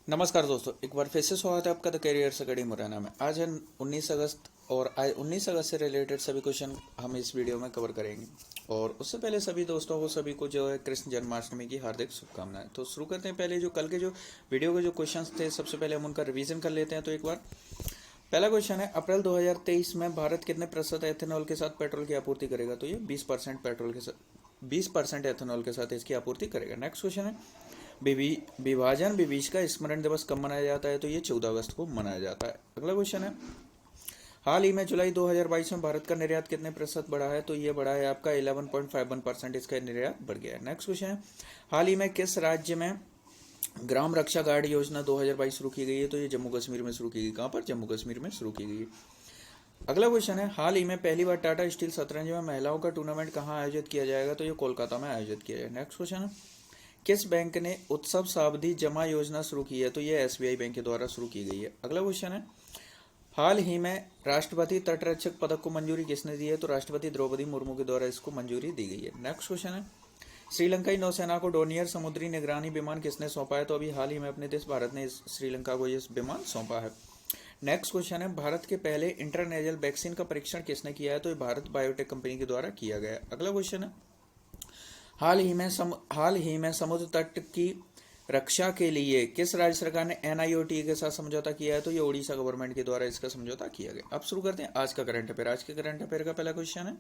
नमस्कार दोस्तों, एक बार फिर से स्वागत है आपका द कैरियर्स अकेडमी मुरैना में। आज है 19 अगस्त और आज 19 अगस्त से रिलेटेड सभी क्वेश्चन हम इस वीडियो में कवर करेंगे। और उससे पहले सभी दोस्तों को सभी को जो है कृष्ण जन्माष्टमी की हार्दिक शुभकामनाएं। तो शुरू करते हैं। पहले जो कल के जो वीडियो के जो क्वेश्चन थे, सबसे पहले हम उनका रिविजन कर लेते हैं। तो एक बार पहला क्वेश्चन है, अप्रैल 2023 में भारत कितने प्रतिशत एथेनॉल के साथ पेट्रोल की आपूर्ति करेगा? तो ये 20% पेट्रोल के साथ 20% एथेनॉल के साथ इसकी आपूर्ति करेगा। नेक्स्ट क्वेश्चन है, विभाजन विभीषिका स्मरण दिवस कब मनाया जाता है? तो ये 14 अगस्त को मनाया जाता है। अगला क्वेश्चन है, हाल ही में जुलाई 2022 में भारत का निर्यात कितने प्रतिशत बढ़ा है? तो ये बढ़ा है आपका 11.51%, इसका निर्यात बढ़ गया है। नेक्स्ट क्वेश्चन है, हाल ही में किस राज्य में ग्राम रक्षा गार्ड योजना 2022 शुरू की गई है? तो ये जम्मू कश्मीर में शुरू की गई। कहाँ पर? जम्मू कश्मीर में शुरू की गई है। अगला क्वेश्चन है, हाल ही में पहली बार टाटा स्टील शतरंज में महिलाओं का टूर्नामेंट कहाँ आयोजित किया जाएगा? तो ये कोलकाता में आयोजित किया जाएगा। नेक्स्ट क्वेश्चन है, किस बैंक ने उत्सव सावधि जमा योजना शुरू की है? तो ये एसबीआई बैंक के द्वारा शुरू की गई है। अगला क्वेश्चन है, हाल ही में राष्ट्रपति तटरक्षक पदक को मंजूरी किसने दी है? तो राष्ट्रपति द्रौपदी मुर्मू के द्वारा इसको मंजूरी दी गई है। नेक्स्ट क्वेश्चन है, श्रीलंकाई नौसेना को डोनियर समुद्री निगरानी विमान किसने सौंपा है? तो अभी हाल ही में अपने देश भारत ने श्रीलंका को यह विमान सौंपा है। नेक्स्ट क्वेश्चन है, भारत के पहले इंटरनेजल वैक्सीन का परीक्षण किसने किया है? तो ये भारत बायोटेक कंपनी के द्वारा किया गया है। अगला क्वेश्चन है, हाल ही में समुद्र तट की रक्षा के लिए किस राज्य सरकार ने एनआईओटी के साथ समझौता किया है? तो ये ओडिशा गवर्नमेंट के द्वारा इसका समझौता किया गया। अब शुरू करते हैं आज का करंट अफेयर। आज के करंट अफेयर का पहला क्वेश्चन है,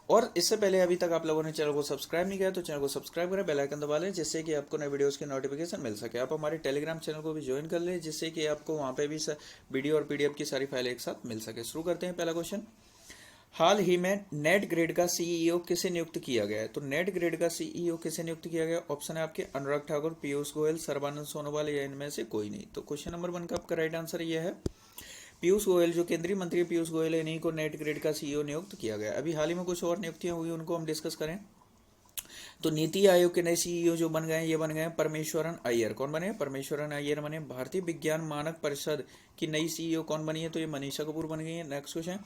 और इससे पहले अभी तक आप लोगों ने चैनल को सब्सक्राइब नहीं किया तो चैनल को सब्सक्राइब करें, बेल आइकन दबा लें, जिससे कि आपको नए वीडियोस की नोटिफिकेशन मिल सके। आप हमारे टेलीग्राम चैनल को भी ज्वाइन कर लें, जिससे कि आपको वहां पे भी वीडियो और पीडीएफ की सारी फाइलें एक साथ मिल सके। शुरू करते हैं। पहला क्वेश्चन, हाल ही में नेट ग्रिड का सीईओ किसे नियुक्त किया गया है? तो नेट ग्रिड का सीईओ किसे नियुक्त किया गया? ऑप्शन है आपके अनुराग ठाकुर, पीयूष गोयल, सर्बानंद सोनोवाल या इनमें से कोई नहीं। तो क्वेश्चन नंबर 1 का आपका राइट आंसर यह है पीयूष गोयल। जो केंद्रीय मंत्री पीयूष गोयल है, इन्हीं को नेट ग्रिड का सीईओ नियुक्त किया गया। अभी हाल ही में कुछ और नियुक्तियां हुई, उनको हम डिस्कस करें तो नीति आयोग के नए सीईओ जो बन गए हैं, ये बन गए परमेश्वरन अय्यर। कौन बने? परमेश्वरन अय्यर बने। भारतीय विज्ञान मानक परिषद की नई सीईओ कौन बनी है? तो ये मनीषा कपूर बन गई है। नेक्स्ट क्वेश्चन,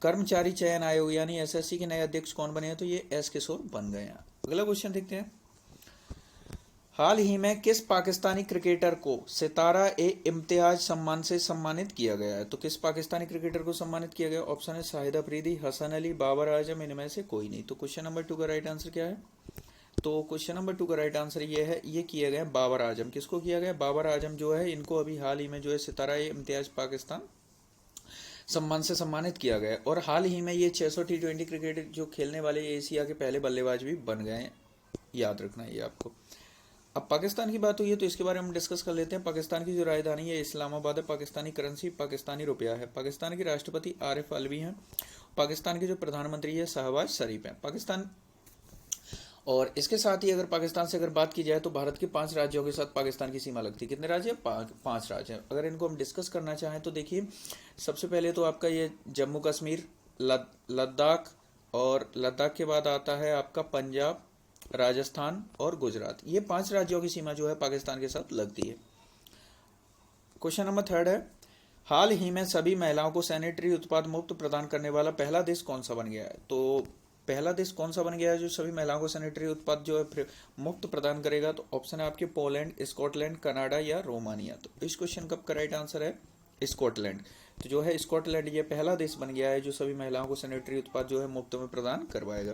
कर्मचारी चयन आयोग यानी एसएससी के नए अध्यक्ष कौन बने हैं? तो ये एस किशोर बन गए हैं। अगला क्वेश्चन देखते हैं, हाल ही में किस पाकिस्तानी क्रिकेटर को सितारा ए इम्तियाज सम्मान से सम्मानित किया गया है? तो किस पाकिस्तानी क्रिकेटर को सम्मानित किया गया? ऑप्शन है शाहिद अफरीदी, हसन अली, बाबर आजम, इनमें से कोई नहीं। तो क्वेश्चन नंबर 2 का राइट आंसर क्या है? तो क्वेश्चन नंबर 2 का राइट आंसर ये है, ये किया गया बाबर आजम। किसको किया गया? बाबर आजम जो है, इनको अभी हाल ही में जो है सितारा ए इम्तियाज पाकिस्तान सम्मान से सम्मानित किया गया। और हाल ही में ये 600 T20 क्रिकेट जो खेलने वाले एशिया के पहले बल्लेबाज भी बन गए हैं, याद रखना है ये आपको। अब पाकिस्तान की बात हुई है तो इसके बारे में हम डिस्कस कर लेते हैं। पाकिस्तान की जो राजधानी है इस्लामाबाद है, पाकिस्तानी करेंसी पाकिस्तानी रुपया है, पाकिस्तान के राष्ट्रपति आरिफ अलवी हैं, पाकिस्तान के जो प्रधानमंत्री है शहबाज शरीफ हैं। पाकिस्तान, और इसके साथ ही अगर पाकिस्तान से अगर बात की जाए तो भारत के 5 राज्यों के साथ पाकिस्तान की सीमा लगती है। कितने राज्य हैं? 5 राज्य हैं। अगर इनको हम डिस्कस करना चाहें तो देखिए, सबसे पहले तो आपका ये जम्मू कश्मीर, लद्दाख, और लद्दाख के बाद आता है आपका पंजाब, राजस्थान और गुजरात। ये 5 राज्यों की सीमा जो है पाकिस्तान के साथ लगती है। क्वेश्चन नंबर 3 है, हाल ही में सभी महिलाओं को सैनिटरी उत्पाद मुफ्त प्रदान करने वाला पहला देश कौन सा बन गया है? तो पहला देश कौन सा बन गया है जो सभी महिलाओं को सैनिटरी उत्पाद जो है मुफ्त प्रदान करेगा? तो ऑप्शन है आपके पोलैंड, स्कॉटलैंड, कनाडा या रोमानिया। तो इस क्वेश्चन का राइट आंसर है स्कॉटलैंड। तो जो है स्कॉटलैंड ये पहला देश बन गया है जो सभी महिलाओं को सैनिटरी उत्पाद जो है मुफ्त में प्रदान करवाएगा।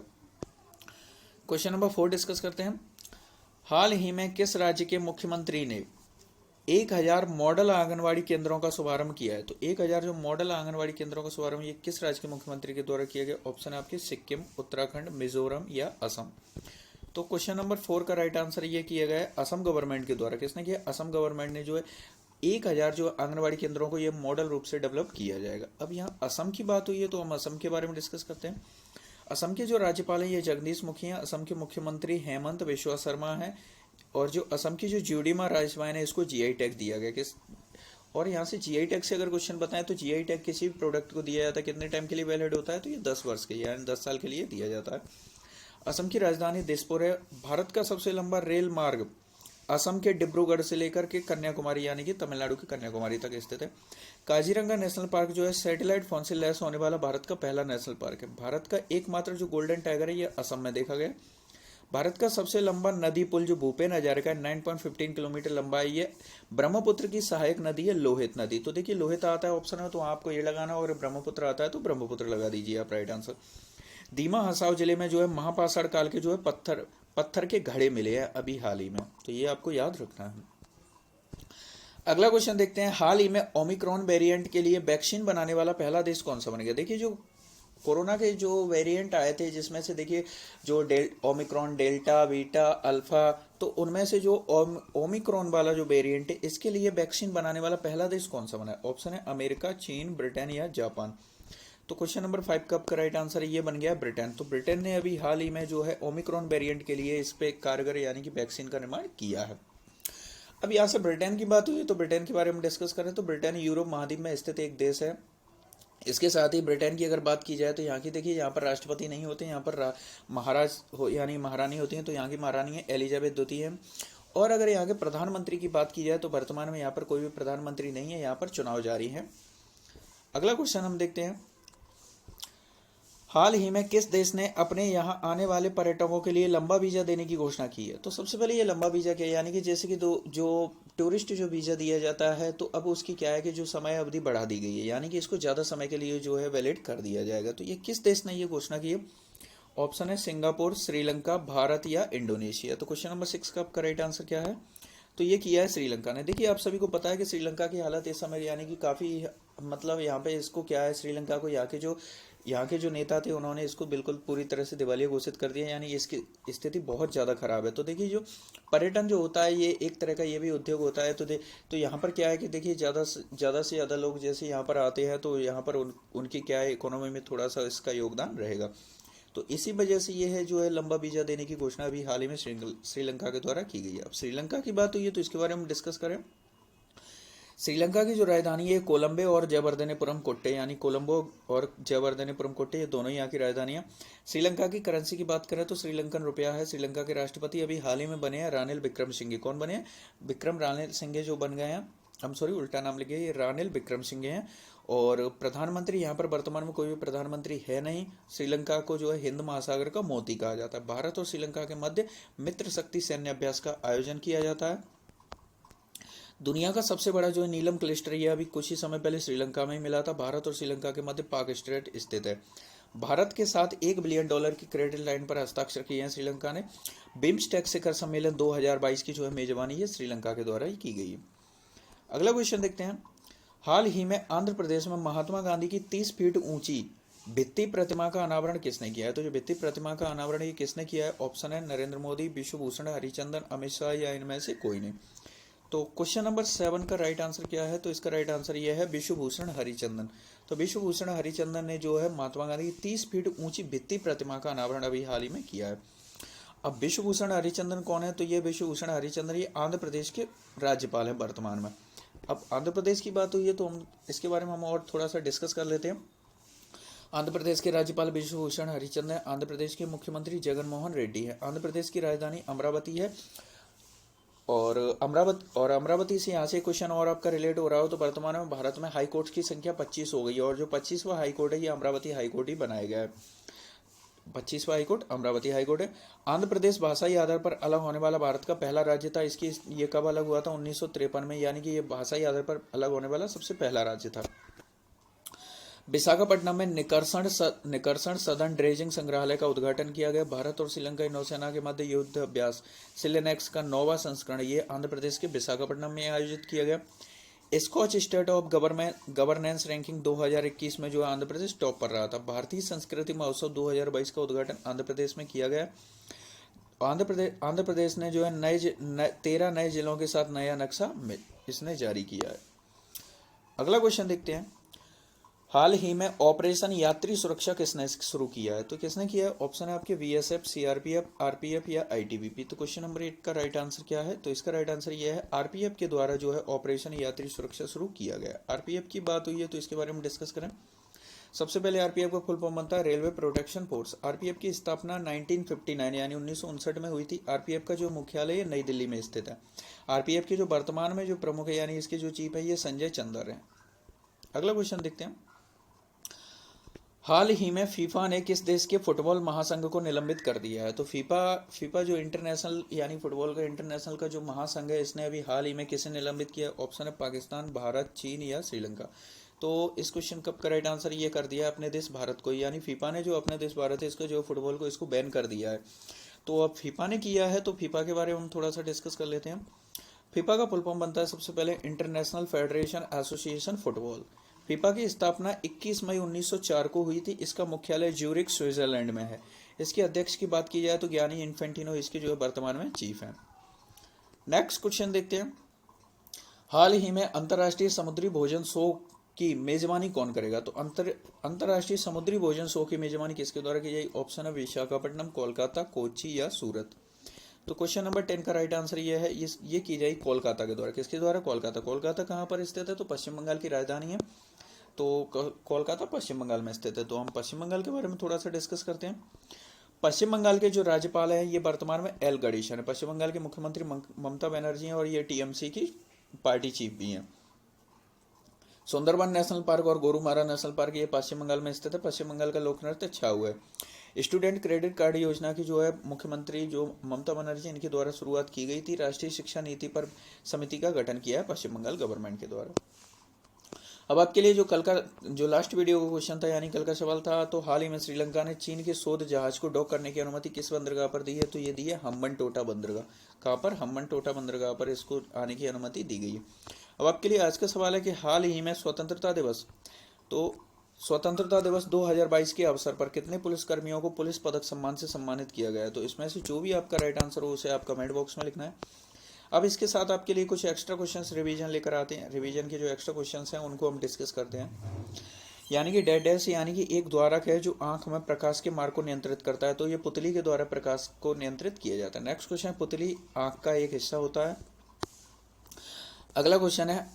क्वेश्चन नंबर 4 डिस्कस करते हैं, हाल ही में किस राज्य के मुख्यमंत्री ने 1000 मॉडल आंगनवाड़ी केंद्रों का शुभारंभ किया है? तो 1000 जो मॉडल आंगनवाड़ी केंद्रों का शुभारंभ ये किस राज्य के मुख्यमंत्री के द्वारा किया गया? ऑप्शन है आपके सिक्किम, उत्तराखंड, मिजोरम या असम। तो क्वेश्चन नंबर 4 का राइट आंसर ये किया गया है असम गवर्नमेंट के द्वारा। किसने किया? असम गवर्नमेंट ने जो है 1000 जो आंगनवाड़ी केंद्रों को ये मॉडल रूप से डेवलप किया जाएगा। अब यहाँ असम की बात हुई है तो हम असम के बारे में डिस्कस करते हैं। असम के जो राज्यपाल हैं ये जगदीश मुखी हैं, असम के मुख्यमंत्री हेमंत बिश्वा शर्मा हैं, और जो असम की जो ज्यूडिमा राजवाइन है इसको जीआई टैग दिया गया। किस, और यहाँ से जीआई टैग से अगर क्वेश्चन बताएं तो जीआई टैग किसी भी प्रोडक्ट को दिया जाता है कितने टाइम के लिए वैलिड होता है? तो ये 10 वर्ष के यानी 10 साल के लिए दिया जाता है। असम की राजधानी दिसपुर है। भारत का सबसे लंबा रेल मार्ग असम के डिब्रूगढ़ से लेकर के कन्याकुमारी यानी कि तमिलनाडु के कन्याकुमारी तक स्थित है। काजीरंगा नेशनल पार्क जो है सैटेलाइट फोन से लैस होने वाला भारत का पहला नेशनल पार्क है। भारत का एकमात्र जो गोल्डन टाइगर है ये असम में देखा गया। भारत का सबसे लंबा नदी पुल जो भूपेन हजारिका 9.15 किलोमीटर लंबा है, ये ब्रह्मपुत्र की सहायक नदी है लोहित नदी। तो देखिए लोहित आता है ऑप्शन में, तो आपको ये लगाना, और ब्रह्मपुत्र आता है तो ब्रह्मपुत्र लगा दीजिए आप, राइट आंसर। दीमा हसाव जिले में जो है महापाषाण काल के जो है पत्थर के घड़े मिले हैं अभी हाल ही में, तो ये आपको याद रखना है। अगला क्वेश्चन देखते हैं, हाल ही में ओमिक्रॉन वेरिएंट के लिए वैक्सीन बनाने वाला पहला देश कौन सा बन गया। देखिए जो कोरोना के जो वेरिएंट आए थे, जिसमें से देखिए जो ओमिक्रॉन, डेल्टा, बीटा, अल्फा, तो उनमें से जो ओमिक्रॉन वाला जो वेरिएंट है, इसके लिए वैक्सीन बनाने वाला पहला देश कौन सा बना है। ऑप्शन है अमेरिका, चीन, ब्रिटेन या जापान। तो क्वेश्चन नंबर 5 का आपका राइट आंसर ये बन गया ब्रिटेन। तो ब्रिटेन ने अभी हाल ही में जो है ओमिक्रॉन वेरिएंट के लिए इस पे कारगर यानी कि वैक्सीन का निर्माण किया है। अब यहाँ से ब्रिटेन की बात हुई तो ब्रिटेन के बारे में डिस्कस करें तो ब्रिटेन यूरोप महाद्वीप में स्थित एक देश है। इसके साथ ही ब्रिटेन की अगर बात की जाए तो यहाँ की देखिए, यहाँ पर राष्ट्रपति नहीं होते, यहाँ पर महाराज हो यानी महारानी होती हैं। तो यहाँ की महारानी है एलिजाबेथ द्वितीय है। और अगर यहाँ के प्रधानमंत्री की बात की जाए तो वर्तमान में यहाँ पर कोई भी प्रधानमंत्री नहीं है, यहाँ पर चुनाव जारी है। अगला क्वेश्चन हम देखते हैं, हाल ही में किस देश ने अपने यहाँ आने वाले पर्यटकों के लिए लंबा वीजा देने की घोषणा की है। तो सबसे पहले ये लंबा वीजा क्या है, यानी कि जैसे कि जो टूरिस्ट जो वीजा दिया जाता है, तो अब उसकी क्या है कि जो समय अवधि बढ़ा दी गई है, यानी कि इसको ज़्यादा समय के लिए जो है वैलिड कर दिया जाएगा। तो ये किस देश ने ये घोषणा की है। ऑप्शन है सिंगापुर, श्रीलंका, भारत या इंडोनेशिया। तो क्वेश्चन नंबर 6 का आपका राइट आंसर क्या है, तो ये किया है श्रीलंका ने। देखिए आप सभी को पता है कि श्रीलंका की हालत इस समय यानी कि काफ़ी, मतलब यहाँ पे इसको क्या है, श्रीलंका को यहाँ के जो नेता थे उन्होंने इसको बिल्कुल पूरी तरह से दिवालिया घोषित कर दिया, यानी इसकी स्थिति बहुत ज़्यादा खराब है। तो देखिए जो पर्यटन जो होता है ये एक तरह का ये भी उद्योग होता है। तो यहाँ पर क्या है कि देखिए ज़्यादा से ज़्यादा लोग जैसे यहाँ पर आते हैं तो यहाँ पर उनकी क्या है इकोनॉमी में थोड़ा सा इसका योगदान रहेगा। तो इसी वजह से ये है जो है लंबा वीजा देने की घोषणा अभी हाल ही में श्रीलंका के द्वारा की गई है। अब श्रीलंका की बात हुई है तो इसके बारे में डिस्कस करें। श्रीलंका की जो राजधानी है कोलंबो और जयवर्धनेपुरम कोट्टे, यानी कोलंबो और जयवर्धनेपुरम कोट्टे, ये दोनों यहाँ की राजधानियाँ। श्रीलंका की करेंसी की बात करें तो श्रीलंकन रुपया है। श्रीलंका के राष्ट्रपति अभी हाल ही में बने हैं रानिल विक्रमसिंघे। कौन बने हैं, विक्रम रानिल सिंघे जो बन गए हैं, हम सॉरी उल्टा नाम लिखे, ये रानिल विक्रमसिंघे हैं। और प्रधानमंत्री यहाँ पर वर्तमान में कोई भी प्रधानमंत्री है नहीं। श्रीलंका को जो है हिंद महासागर का मोती कहा जाता है। भारत और श्रीलंका के मध्य मित्र शक्ति सैन्य अभ्यास का आयोजन किया जाता है। दुनिया का सबसे बड़ा जो है नीलम क्लस्टर, ये अभी कुछ ही समय पहले श्रीलंका में ही मिला था। भारत और श्रीलंका के मध्य पाक स्ट्रेट स्थित है। भारत के साथ $1 बिलियन की क्रेडिट लाइन पर हस्ताक्षर किए हैं श्रीलंका ने। बिम्स्टेक शिखर सम्मेलन 2022 की जो है मेजबानी है श्रीलंका के द्वारा ही की गई है। अगला क्वेश्चन देखते हैं, हाल ही में आंध्र प्रदेश में महात्मा गांधी की 30 फीट ऊंची भित्ति प्रतिमा का अनावरण किसने किया है। तो जो भित्ति प्रतिमा का अनावरण ये किसने किया है। ऑप्शन है नरेंद्र मोदी, विश्व भूषण हरिचंदन, अमित शाह या इनमें से कोई नहीं। तो क्वेश्चन नंबर 7 का राइट आंसर क्या है, तो इसका राइट आंसर यह है विश्व भूषण हरिचंदन। तो विश्व भूषण हरिचंदन ने जो है महात्मा गांधी की 30 फीट ऊंची भित्ति प्रतिमा का अनावरण अभी हाल ही में किया है। अब विश्व भूषण हरिचंदन कौन है, तो ये विश्व भूषण हरिचंदन ये आंध्र प्रदेश के राज्यपाल हैं वर्तमान में। अब आंध्र प्रदेश की बात हुई है तो हम इसके बारे में हम और थोड़ा सा डिस्कस कर लेते हैं। आंध्र प्रदेश के राज्यपाल विश्व भूषण हरिचंदन है। आंध्र प्रदेश के मुख्यमंत्री जगन मोहन रेड्डी है। आंध्र प्रदेश की राजधानी अमरावती है। और अमरावती से यहाँ से क्वेश्चन और आपका रिलेट हो रहा हो तो वर्तमान में भारत में हाई कोर्ट की संख्या 25 हो गई है, और जो 25वां हाई कोर्ट है ये अमरावती हाई कोर्ट ही बनाया गया है। 25वां high court Amravati high court है। आंध्र प्रदेश भाषाई आधार पर अलग होने वाला भारत का पहला राज्य था। इसकी ये कब अलग हुआ था, 1953 में, यानी कि ये भाषाई आधार पर अलग होने वाला सबसे पहला राज्य था। विशाखापट्टनम में निकर्षण सदन ड्रेजिंग संग्रहालय का उद्घाटन किया गया। भारत और श्रीलंकाई नौसेना के मध्य युद्ध अभ्यास सिलेनेक्स का 9वां संस्करण ये आंध्र प्रदेश के विशाखापट्टनम में आयोजित किया गया। Skoch state of governance ranking 2021 में जो आंध्र प्रदेश टॉप पर रहा था। भारतीय संस्कृति महोत्सव 2022 का उद्घाटन आंध्र प्रदेश में किया गया। आंध्र प्रदेश ने जो है 13 नए जिलों के साथ नया नक्शा इसने जारी किया है। अगला क्वेश्चन देखते हैं, हाल ही में ऑपरेशन यात्री सुरक्षा किसने शुरू किया है। तो किसने किया है, ऑप्शन है आपके बीएसएफ, सीआरपीएफ, आरपीएफ या आईटीबीपी। तो क्वेश्चन नंबर 8 का राइट आंसर क्या है, तो इसका राइट आंसर यह है आरपीएफ के द्वारा जो है ऑपरेशन यात्री सुरक्षा शुरू किया गया। आरपीएफ की बात हुई है तो इसके बारे में डिस्कस करें। सबसे पहले आरपीएफ का फुल फॉर्म बनता है रेलवे प्रोटेक्शन फोर्स। आरपीएफ की स्थापना 1959 यानी 1959 में हुई थी। आरपीएफ का जो मुख्यालय नई दिल्ली में स्थित है। आरपीएफ के जो वर्तमान में जो प्रमुख है यानी इसके जो चीफ है ये संजय चंदर है। अगला क्वेश्चन देखते हैं, हाल ही में फीफा ने किस देश के फुटबॉल महासंघ को निलंबित कर दिया है? तो फीफा जो इंटरनेशनल यानी फुटबॉल का इंटरनेशनल का जो महासंघ है, इसने अभी हाल ही में किसे निलंबित किया? ऑप्शन है पाकिस्तान, भारत, चीन या श्रीलंका। तो इस क्वेश्चन का करेक्ट आंसर ये कर दिया है अपने देश भारत को, यानी फीफा ने जो अपने देश भारत है इसको जो फुटबॉल को इसको बैन कर दिया है। तो अब फीफा ने किया है तो फीफा के बारे में हम थोड़ा सा डिस्कस कर लेते हैं। फीफा का फुल फॉर्म बनता है सबसे पहले international federation association football. FIFA की स्थापना 21 मई 1904 को हुई थी। इसका मुख्यालय ज्यूरिख स्विट्जरलैंड में है। इसके अध्यक्ष की बात की जाए तो गियानी इन्फेंटिनो इसके जो है वर्तमान में चीफ हैं। नेक्स्ट क्वेश्चन देखते हैं। हाल ही में अंतर्राष्ट्रीय समुद्री भोजन शो की मेजबानी कौन करेगा? तो अंतर्राष्ट्रीय समुद्री भोजन शो की मेजबानी किसके द्वारा की जाएगी? ऑप्शन है विशाखापट्टनम, कोलकाता, कोच्चि या सूरत। तो क्वेश्चन नंबर 10 का राइट आंसर ये है, ये की जाएगी कोलकाता के द्वारा। किसके द्वारा? कोलकाता। कोलकाता कहाँ पर स्थित है? तो पश्चिम बंगाल की राजधानी है। तो कोलकाता पश्चिम बंगाल में स्थित है। तो हम पश्चिम बंगाल के बारे में थोड़ा सा डिस्कस करते हैं। पश्चिम बंगाल के जो राज्यपाल हैं ये वर्तमान में एल गणेशन है। पश्चिम बंगाल के मुख्यमंत्री ममता बनर्जी हैं और ये टीएमसी की पार्टी चीफ भी हैं। सुंदरबन नेशनल पार्क और गोरुमारा नेशनल पार्क ये पश्चिम बंगाल में स्थित है। पश्चिम बंगाल का लोक नृत्य छाऊ है। स्टूडेंट क्रेडिट कार्ड योजना की जो है मुख्यमंत्री जो ममता बनर्जी इनके द्वारा शुरुआत की गई थी। राष्ट्रीय शिक्षा नीति पर समिति का गठन किया है पश्चिम बंगाल गवर्नमेंट के द्वारा। अब आपके लिए जो कल का जो लास्ट वीडियो का क्वेश्चन था यानी कल का सवाल था, तो हाल ही में श्रीलंका ने चीन के शोध जहाज को डॉक करने की अनुमति किस बंदरगाह पर दी है? तो ये दी है हम्बनटोटा बंदरगाह। कहाँ पर? हम्बनटोटा बंदरगाह पर इसको आने की अनुमति दी गई है। अब आपके लिए आज का सवाल है कि हाल ही में स्वतंत्रता दिवस, तो स्वतंत्रता दिवस 2022 के अवसर पर कितने पुलिसकर्मियों को पुलिस पदक सम्मान से सम्मानित किया गया है? तो इसमें से जो भी आपका राइट आंसर हो उसे आप कमेंट बॉक्स में लिखना है। अब इसके साथ आपके लिए कुछ एक्स्ट्रा क्वेश्चंस रिवीजन लेकर आते हैं। रिवीजन के जो एक्स्ट्रा क्वेश्चंस हैं उनको हम डिस्कस करते हैं। यानी कि डेड डैश यानी कि एक द्वारक है जो आंख में प्रकाश के मार्ग को नियंत्रित करता है। तो ये पुतली के द्वारा प्रकाश को नियंत्रित किया जाता है। नेक्स्ट क्वेश्चन, पुतली आंख का एक हिस्सा होता है। अगला क्वेश्चन है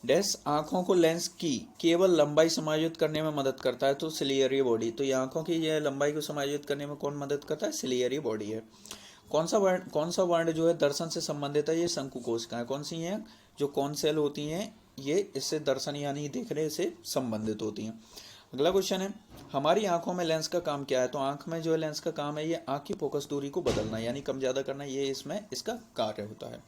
डैश आंखों को लेंस की केवल लंबाई समायोजित करने में मदद करता है? तो सिलियरी बॉडी। तो ये आंखों की ये लंबाई को समायोजित करने में कौन मदद करता है? सिलियरी बॉडी है। कौन सा वर्ण जो है दर्शन से संबंधित है? ये शंकु कोशिकाएं। कौन सी हैं? जो कौन सेल होती हैं ये इससे दर्शन यानी देखने से संबंधित होती हैं। अगला क्वेश्चन है हमारी आंखों में लेंस का काम क्या है? तो आंख में जो है लेंस का काम है ये आंख की फोकस दूरी को बदलना यानी कम ज्यादा करना, ये इसमें इसका कार्य होता है।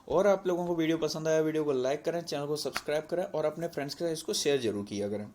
और आप लोगों को वीडियो पसंद आया वीडियो को लाइक करें, चैनल को सब्सक्राइब करें और अपने फ्रेंड्स के साथ इसको शेयर जरूर किया करें।